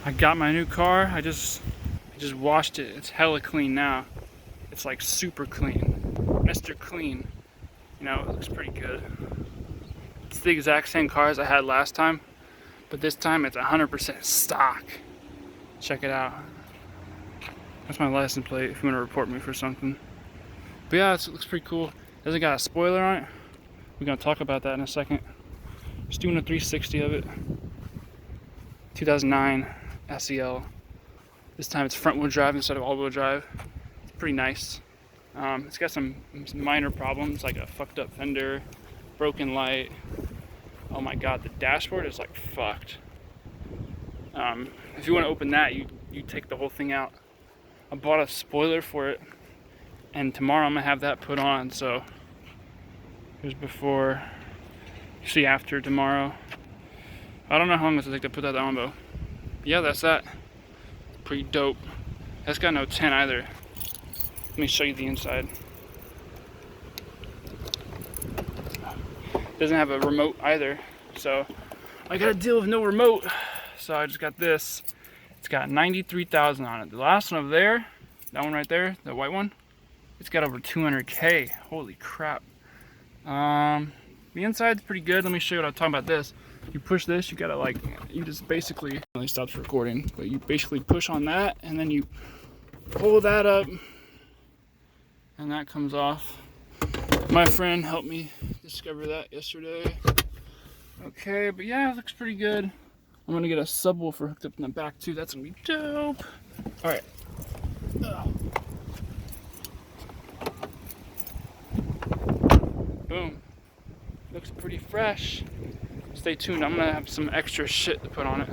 I got my new car. I just washed it. It's hella clean now. It's like super clean. Mr. Clean. You know, it looks pretty good. It's the exact same car as I had last time, but this time it's 100% stock. Check it out. That's my license plate if you want to report me for something. But yeah, it looks pretty cool. Doesn't got a spoiler on it. We're gonna talk about that in a second. Just doing a 360 of it. 2009 SEL. This time it's front wheel drive instead of all wheel drive. It's pretty nice. It's got some minor problems like a fucked up fender, broken light. Oh my god, the dashboard is like fucked. If you want to open that, you take the whole thing out. I bought a spoiler for it, and tomorrow I'm gonna have that put on. So here's before, you see after tomorrow. I don't know how long it's gonna take to put that on though. Yeah, that's that. Pretty dope. That's got no tint either. Let me show you the inside. Doesn't have a remote either, so I gotta deal with no remote. So I just got this. It's got 93,000 on it. The last one over there, that one right there, the white one, it's got over 200K. Holy crap. The inside's pretty good. Let me show you what I'm talking about. This. You push this, you gotta like, you just basically, it only stops recording, but you basically push on that and then you pull that up and that comes off. My friend helped me discover that yesterday. Okay, but yeah, it looks pretty good. I'm gonna get a subwoofer hooked up in the back too. That's gonna be dope. All right. Boom. Looks pretty fresh. Stay tuned. I'm gonna have some extra shit to put on it.